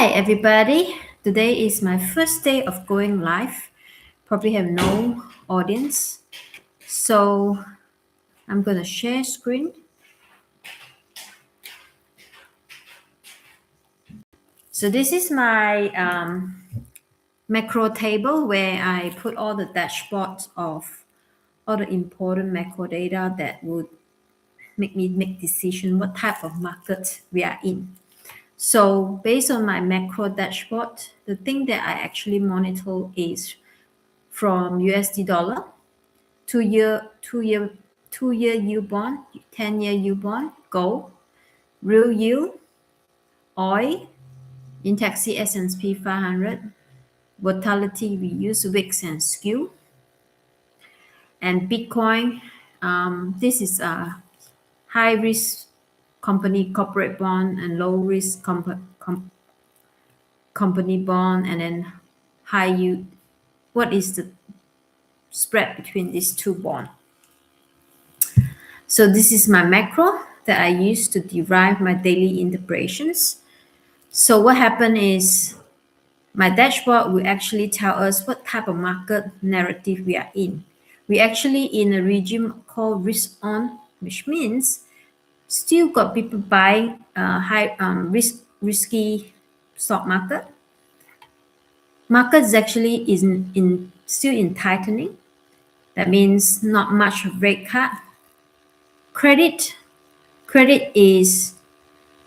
Hi everybody, today is my first day of going live. Probably have no audience, so I'm gonna share screen. So this is my macro table where I put all the dashboards of all the important macro data that would make me make decision what type of market we are in. So based on my macro dashboard, the thing that I actually monitor is from USD dollar, two-year U bond, 10-year U bond, gold, real yield, oil, index S&P 500, volatility we use wicks and skew, and Bitcoin. This is a high risk company corporate bond and low risk company bond, and then high yield. What is the spread between these two bonds? So this is my macro that I use to derive my daily interpretations. So what happened is my dashboard will actually tell us what type of market narrative we are in. We actually in a regime called risk on, which means still got people buying high risky stock market. Market is actually still in tightening. That means not much rate cut. Credit is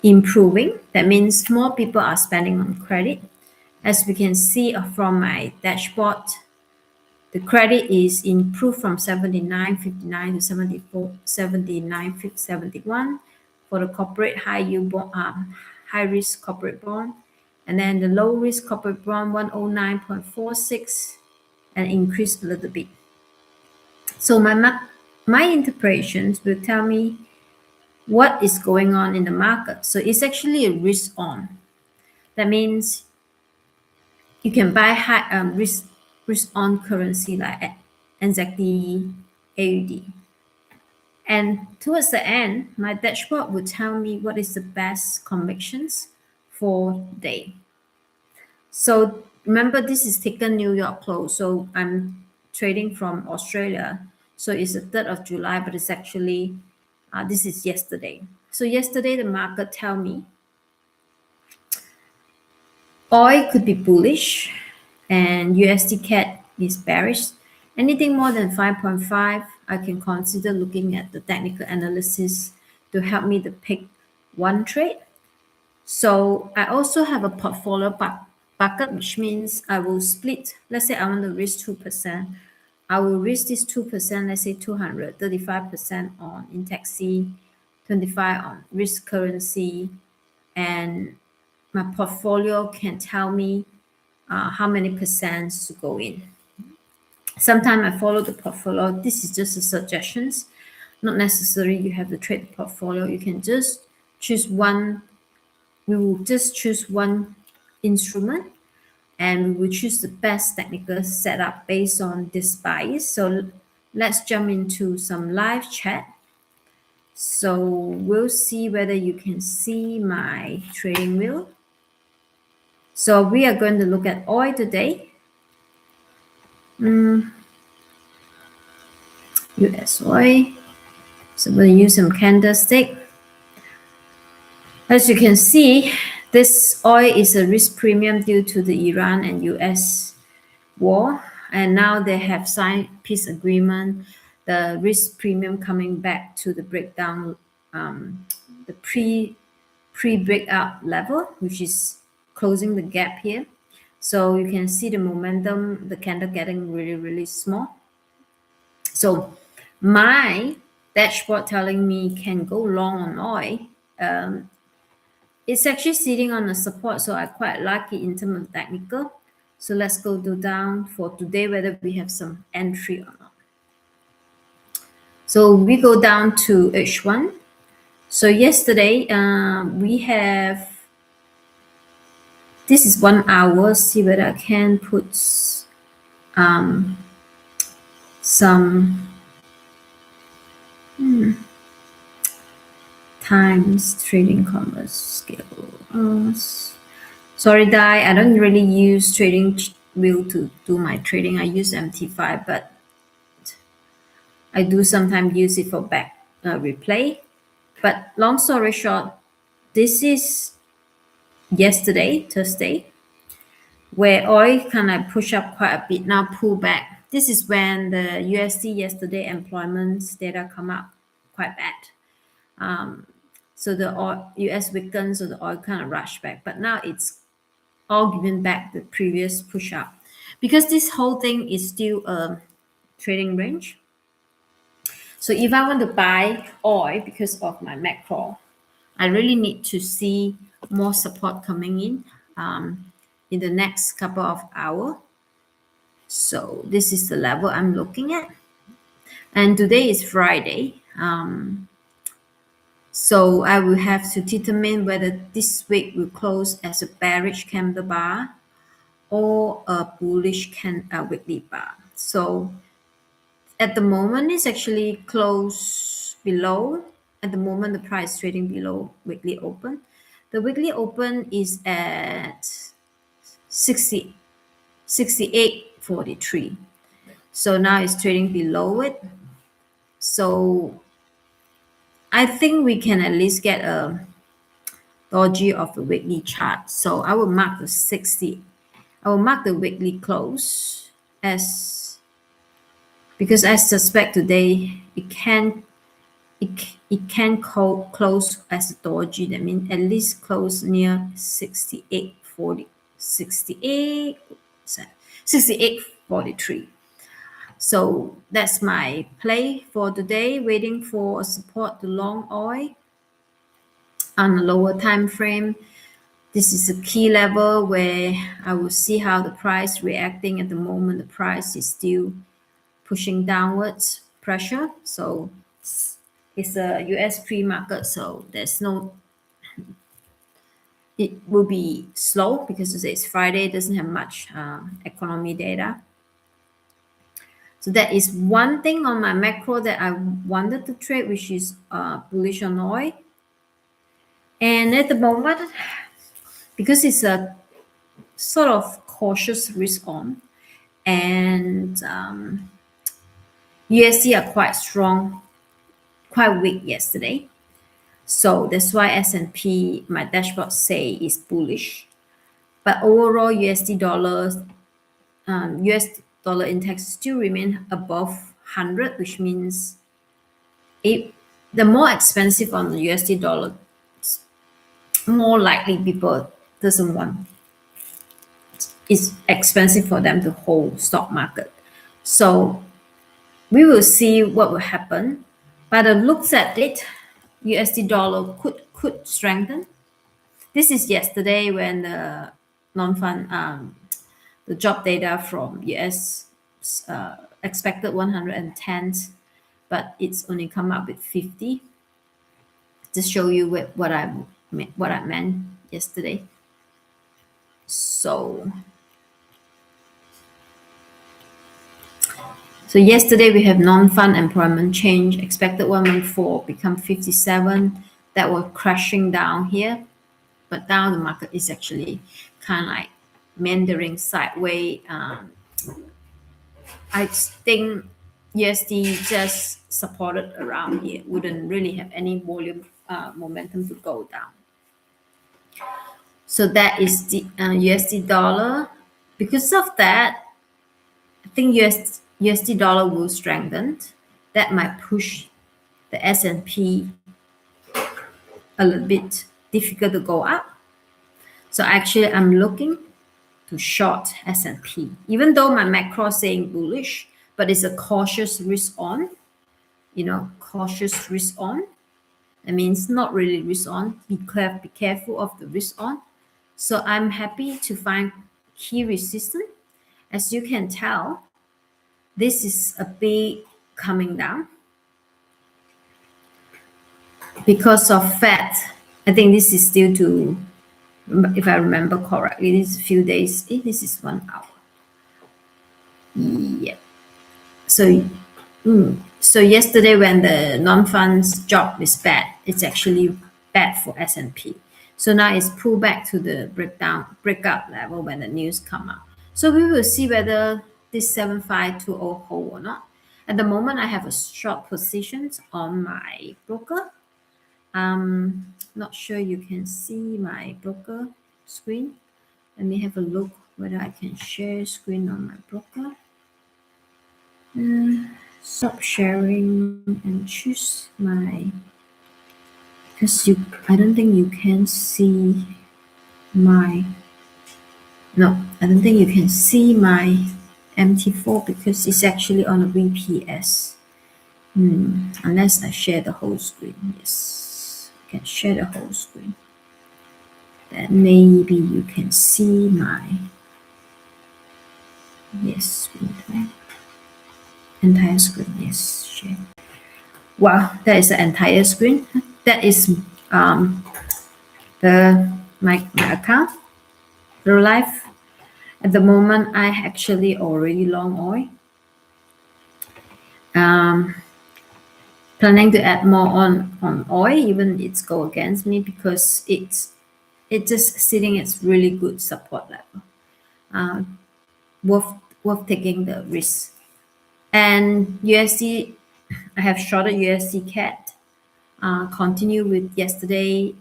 improving. That means more people are spending on credit. As we can see from my dashboard, the credit is improved from 79.59 to 79.71 for the corporate high yield bond, high risk corporate bond, and then the low risk corporate bond 109.46 and increased a little bit. So my interpretations will tell me what is going on in the market. So it's actually a risk on. That means you can buy high risk on currency like NZD, AUD. And towards the end, my dashboard will tell me what is the best convictions for the day. So remember, this is taken New York close. So I'm trading from Australia. So it's the 3rd of July, but it's actually, this is yesterday. So yesterday, the market tell me oil could be bullish and USD CAD is bearish. Anything more than 5.5, I can consider looking at the technical analysis to help me to pick one trade. So I also have a portfolio bucket, which means I will split. Let's say I want to risk 2%. I will risk this 2%, let's say 200, 35% on index, 25 on risk currency, and my portfolio can tell me how many percents to go in. Sometimes I follow the portfolio. This is just a suggestions. Not necessary you have to trade the portfolio. You can just choose one. We will just choose one instrument and we will choose the best technical setup based on this bias. So let's jump into some live chat. So we'll see whether you can see my trading wheel. So we are going to look at oil today. US oil. So I'm going to use some candlestick. As you can see, this oil is a risk premium due to the Iran and US war. And now they have signed peace agreement. The risk premium coming back to the breakdown, the pre-breakout level, which is closing the gap here. So you can see the momentum, the candle getting really, really small. So my dashboard telling me can go long on oil. It's actually sitting on a support, so I quite like it in terms of technical. So let's go down for today, whether we have some entry or not. So we go down to H1. So yesterday, we have, this is 1 hour, see whether I can put some times trading commerce scale. Sorry, Dai, I don't really use trading wheel to do my trading. I use MT5, but I do sometimes use it for back replay. But long story short, this is yesterday, Thursday, where oil kind of push up quite a bit, now pull back. This is when the USD yesterday employment data come up quite bad. So the oil, US weakened, so the oil kind of rushed back. But now it's all given back the previous push up. Because this whole thing is still a trading range. So if I want to buy oil because of my macro, I really need to see more support coming in the next couple of hours. So this is the level I'm looking at. And today is Friday. So I will have to determine whether this week will close as a bearish candle bar or a bullish weekly bar. So at the moment, it's actually close below. At the moment, the price is trading below weekly open. The weekly open is at 68.43. So now it's trading below it. So I think we can at least get a doji of the weekly chart. So I will mark the 60. I will mark the weekly close as, because I suspect today it can close as a doji. That means at least close near 68.40, 68.43. So that's my play for today, waiting for a support to long oil on a lower time frame. This is a key level where I will see how the price reacting. At the moment, the price is still pushing downwards pressure. So it's a US pre-market, so there's no, it will be slow because it's Friday, it doesn't have much economy data. So that is one thing on my macro that I wanted to trade, which is bullish on oil. And at the moment, because it's a sort of cautious risk on, and USD are quite strong, quite weak yesterday. So that's why S&P, my dashboard say is bullish. But overall, US dollar index still remain above 100, which means the more expensive on the USD dollar, more likely people doesn't want. It's expensive for them to hold stock market. So we will see what will happen. By the looks at it, USD dollar could strengthen. This is yesterday when the non-fund the job data from US expected 110, but it's only come up with 50. Just show you what I meant yesterday. So yesterday we have non-fund employment change expected 114 become 57. That was crashing down here, but now the market is actually kind of like meandering sideways. I think USD just supported around here, wouldn't really have any volume momentum to go down. So that is the USD dollar. Because of that, I think USD dollar will strengthen. That might push the S&P a little bit difficult to go up. So actually, I'm looking to short S&P, even though my macro is saying bullish, but it's a cautious risk on. Cautious risk on. That means not really risk on. Be careful of the risk on. So I'm happy to find key resistance. As you can tell, this is a big coming down because of Fed. I think this is due to, if I remember correctly, this is a few days. This is 1 hour. Yeah. So yesterday when the non-funds job is bad, it's actually bad for S&P. So now it's pulled back to the breakout level when the news come out. So we will see whether this 7520 hold or not. At the moment, I have a short positions on my broker. Not sure you can see my broker screen. Let me have a look whether I can share screen on my broker. Stop sharing and choose my, because I don't think you can see my, no, I don't think you can see my MT4 because it's actually on a VPS. Unless I share the whole screen. Yes, I can share the whole screen. Then maybe you can see my, yes, entire screen. Yes, share. Wow, that is the entire screen. That is my account. Real life. At the moment, I actually already long oil. Planning to add more on oil, even it's go against me because it's just sitting at really good support level. Worth taking the risk. And USD, I have shorted USD CAD. Continue with yesterday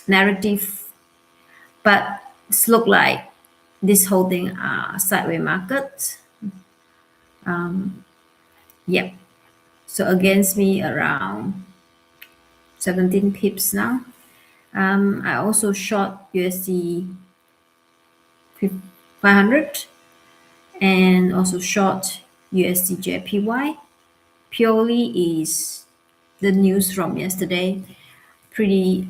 narrative, but it's look like this holding sideways market. Yep. So against me around 17 pips now. I also short USD 500 and also short USD JPY. Purely is the news from yesterday pretty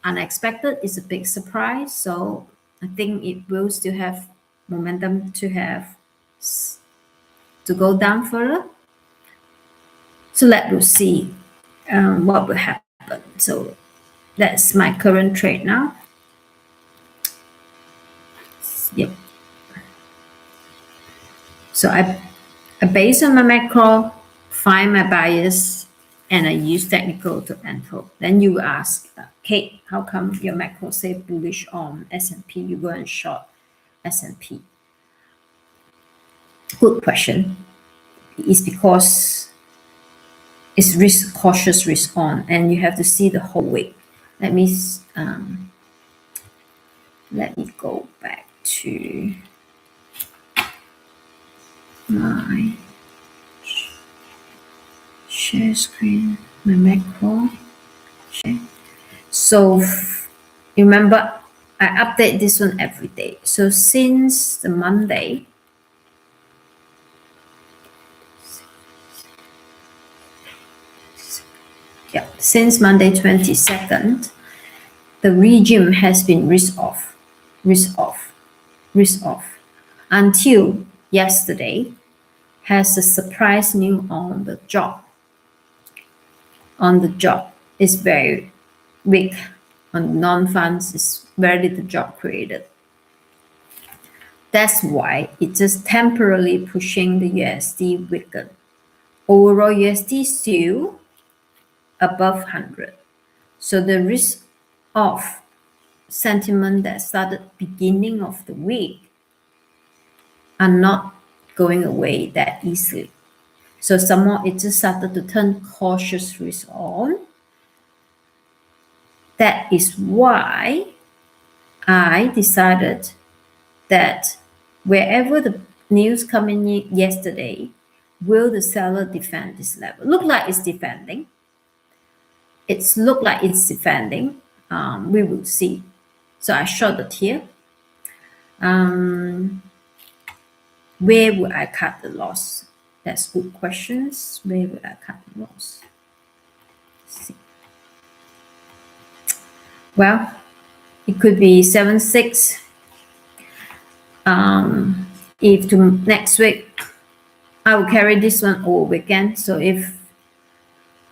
unexpected. It's a big surprise. So I think it will still have momentum to go down further. So let's see what will happen. So that's my current trade now. Yep. So I base on my macro, find my bias, and I use technical to enter. Then you ask, Kate, how come your macro say bullish on S&P? You go and short S&P. Good question. It's because it's cautious risk on, and you have to see the whole week. Let me go back to my share screen, my macro. Share. So remember, I update this one every day. So since the Monday, since Monday 22nd, the regime has been risk off until yesterday has a surprise news on the job. Is very weak. On non-funds is very little job created. That's why it's just temporarily pushing the USD weaken. Overall USD still above 100. So the risk of sentiment that started beginning of the week are not going away that easily. So somehow it just started to turn cautious risk on. That is why I decided that wherever the news coming in yesterday, will the seller defend this level? Look like it's defending. It's look like it's defending. We will see. So I shorted here. Where would I cut the loss? That's good questions. Where would I cut the loss? Let's see. Well, it could be 7.6. If to next week, I will carry this one all weekend. So if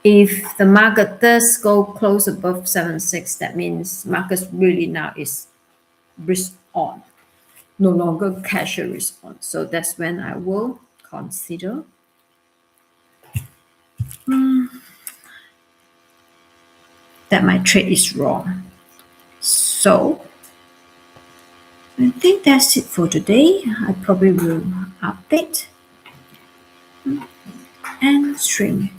the market does go close above 7.6, that means market really now is risk on, no longer cash risk on. So that's when I will consider that my trade is wrong. So I think that's it for today. I probably will update and stream.